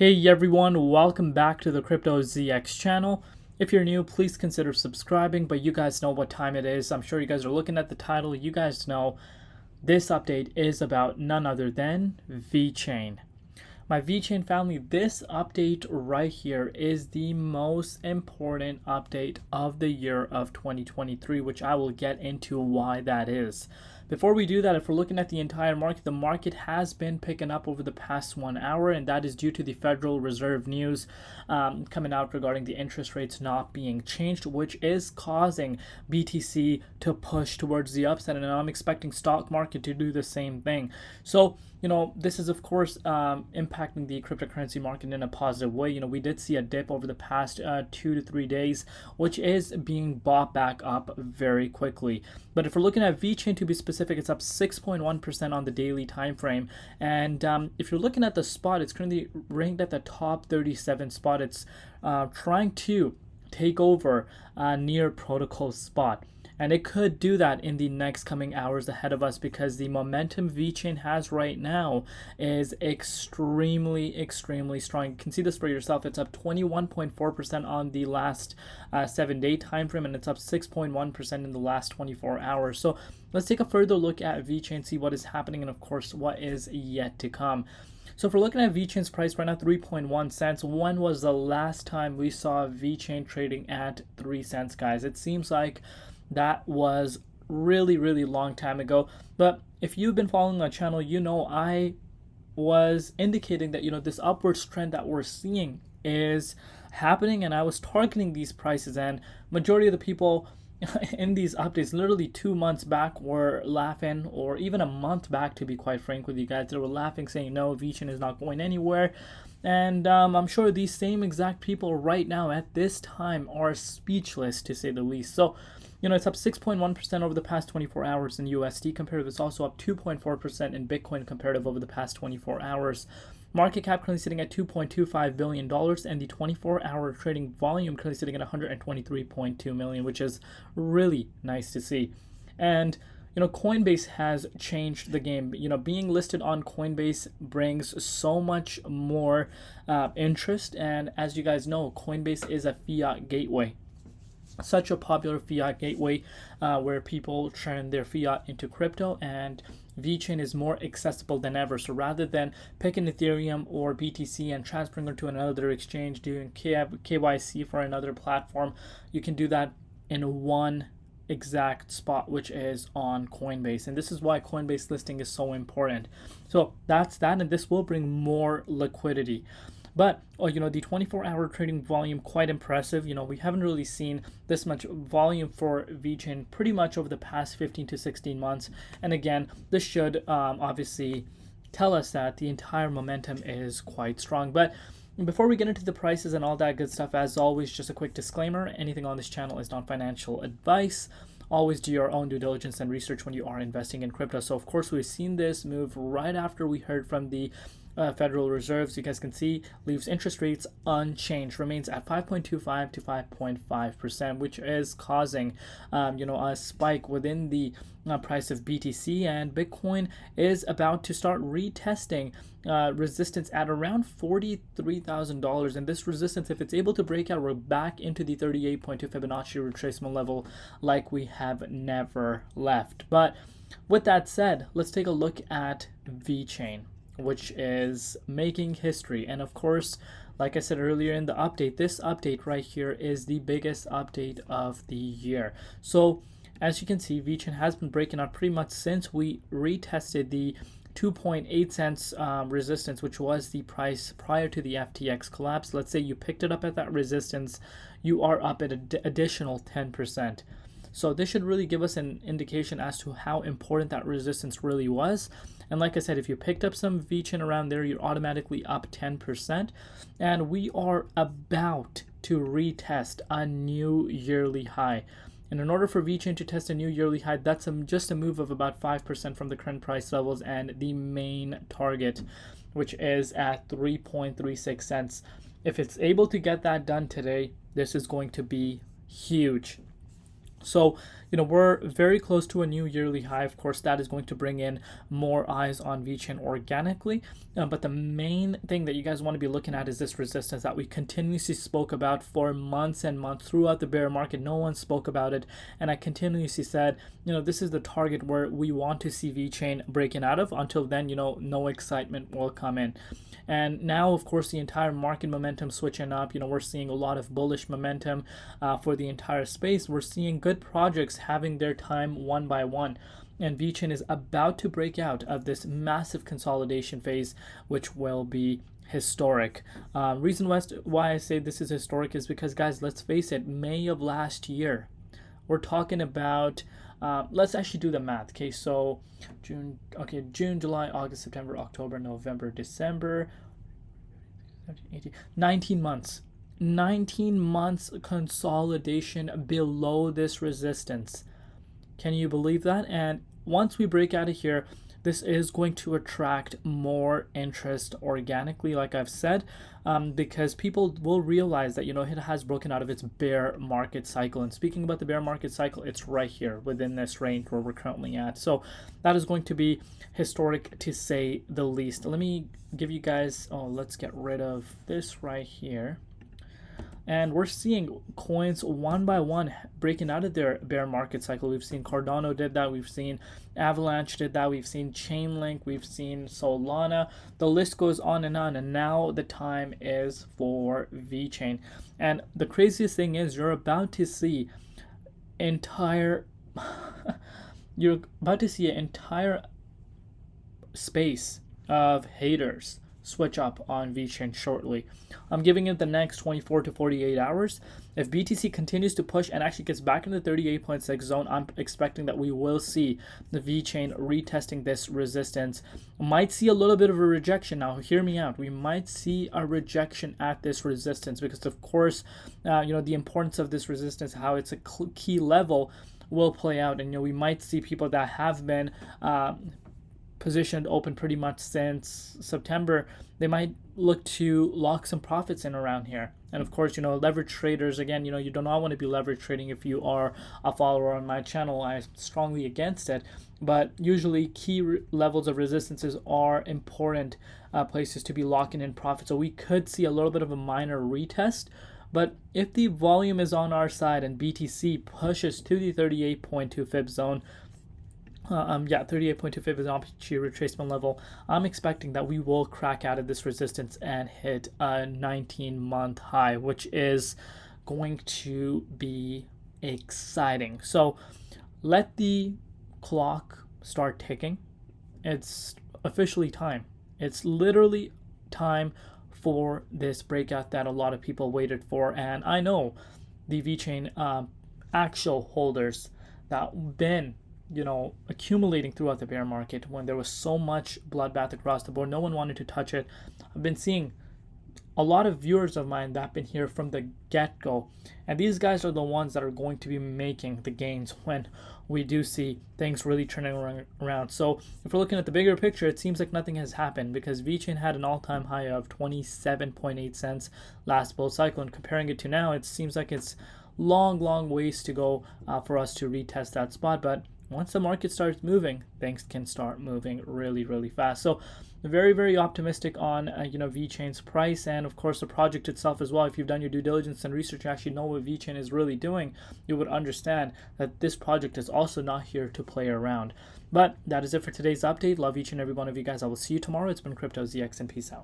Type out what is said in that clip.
Hey everyone, welcome back to the Crypto ZX channel. If you're new, please consider subscribing, but you guys know what time it is. I'm sure you guys are looking at the title. You guys know this update is about none other than Vechain. My Vechain family, this update right here is the most important update of the year of 2023, which I will get into why that is. Before we do that, if we're looking at the entire market, the market has been picking up over the past 1 hour, and that is due to the Federal Reserve news coming out regarding the interest rates not being changed, which is causing BTC to push towards the upside, and I'm expecting stock market to do the same thing. So, this is of course impacting the cryptocurrency market in a positive way. We did see a dip over the past 2 to 3 days, which is being bought back up very quickly. But if we're looking at Vechain to be specific, it's up 6.1% on the daily time frame. And if you're looking at the spot, it's currently ranked at the top 37 spot. It's trying to take over near protocol spot. And it could do that in the next coming hours ahead of us, because the momentum Vechain has right now is extremely strong. You can see this for yourself. It's up 21.4% on the last 7-day time frame, and it's up 6.1% in the last 24 hours. So let's take a further look at Vechain, see what is happening, and of course what is yet to come. So if we're looking at Vechain's price right now, 3.1 cents. When was the last time we saw Vechain trading at 3 cents, guys? It seems like that was really long time ago. But if you've been following my channel, I was indicating that this upwards trend that we're seeing is happening, and I was targeting these prices, and majority of the people in these updates literally 2 months back were laughing, or even a month back, to be quite frank with you guys. They were laughing, saying no, Vechain is not going anywhere. And I'm sure these same exact people right now at this time are speechless, to say the least. So it's up 6.1% over the past 24 hours in USD comparative. It's also up 2.4% in Bitcoin comparative over the past 24 hours. Market cap currently sitting at $2.25 billion, and the 24-hour trading volume currently sitting at 123.2 million, which is really nice to see. And Coinbase has changed the game. Being listed on Coinbase brings so much more interest, and as you guys know, Coinbase is a fiat gateway. Such a popular fiat gateway where people turn their fiat into crypto, and Vechain is more accessible than ever. So rather than picking Ethereum or BTC and transferring it to another exchange, doing KYC for another platform, you can do that in one exact spot, which is on Coinbase. And this is why Coinbase listing is so important. So that's that, and this will bring more liquidity. But the 24-hour trading volume, quite impressive. We haven't really seen this much volume for Vechain pretty much over the past 15 to 16 months. And again, this should obviously tell us that the entire momentum is quite strong. But before we get into the prices and all that good stuff, as always, just a quick disclaimer: anything on this channel is not financial advice. Always do your own due diligence and research when you are investing in crypto. So of course, we've seen this move right after we heard from the Federal Reserve. So you guys can see, leaves interest rates unchanged, remains at 5.25 to 5.5%, which is causing a spike within the price of BTC, and Bitcoin is about to start retesting resistance at around $43,000. And this resistance, if it's able to break out, we're back into the 38.2 Fibonacci retracement level like we have never left. But with that said, let's take a look at Vechain, which is making history. And of course, like I said earlier in the update, this update right here is the biggest update of the year. So as you can see, Vechain has been breaking out pretty much since we retested the 2.8 cents resistance, which was the price prior to the FTX collapse. Let's say you picked it up at that resistance, you are up at an additional 10%. So this should really give us an indication as to how important that resistance really was. And like I said, if you picked up some Vechain around there, you're automatically up 10%. And we are about to retest a new yearly high. And in order for Vechain to test a new yearly high, that's just a move of about 5% from the current price levels and the main target, which is at 3.36 cents. If it's able to get that done today, this is going to be huge. So, we're very close to a new yearly high. Of course, that is going to bring in more eyes on Vechain organically. But the main thing that you guys want to be looking at is this resistance that we continuously spoke about for months and months throughout the bear market. No one spoke about it. And I continuously said, this is the target where we want to see Vechain breaking out of. Until then, no excitement will come in. And now, of course, the entire market momentum switching up. We're seeing a lot of bullish momentum for the entire space. We're seeing good projects having their time one by one. And Vechain is about to break out of this massive consolidation phase, which will be historic. Reason why I say this is historic is because, guys, let's face it, May of last year, we're talking about, let's actually do the math. Okay, so June, July, August, September, October, November, December, 19 months. 19 months consolidation below this resistance. Can you believe that? And once we break out of here, this is going to attract more interest organically, like I've said, because people will realize that, it has broken out of its bear market cycle. And speaking about the bear market cycle, it's right here within this range where we're currently at. So that is going to be historic, to say the least. Let me give you guys, let's get rid of this right here. And we're seeing coins one by one breaking out of their bear market cycle. We've seen Cardano did that. We've seen Avalanche did that. We've seen Chainlink. We've seen Solana. The list goes on. And now the time is for Vechain. And the craziest thing is you're about to see an entire space of haters switch up on Vechain shortly. I'm giving it the next 24 to 48 hours. If BTC continues to push and actually gets back in the 38.6 zone, I'm expecting that we will see the Vechain retesting this resistance. Might see a little bit of a rejection. Now, hear me out. We might see a rejection at this resistance because, of course, the importance of this resistance, how it's a key level, will play out. And, we might see people that have been positioned open pretty much since September, they might look to lock some profits in around here. And of course, leverage traders, again, you do not want to be leverage trading if you are a follower on my channel. I'm strongly against it. But usually key levels of resistances are important places to be locking in profit. So we could see a little bit of a minor retest. But if the volume is on our side and BTC pushes to the 38.2 fib zone, 38.2 Fibonacci retracement level, I'm expecting that we will crack out of this resistance and hit a 19-month high, which is going to be exciting. So let the clock start ticking. It's officially time. It's literally time for this breakout that a lot of people waited for. And I know the Vechain actual holders that been accumulating throughout the bear market when there was so much bloodbath across the board. No one wanted to touch it. I've been seeing a lot of viewers of mine that have been here from the get-go. And these guys are the ones that are going to be making the gains when we do see things really turning around. So if we're looking at the bigger picture, it seems like nothing has happened because Vechain had an all-time high of 27.8 cents last bull cycle. And comparing it to now, it seems like it's long ways to go for us to retest that spot. But once the market starts moving, things can start moving really fast. So very optimistic on Vechain's price, and of course the project itself as well. If you've done your due diligence and research, you actually know what Vechain is really doing, you would understand that this project is also not here to play around. But that is it for today's update. Love each and every one of you guys. I will see you tomorrow. It's been Crypto ZX, and peace out.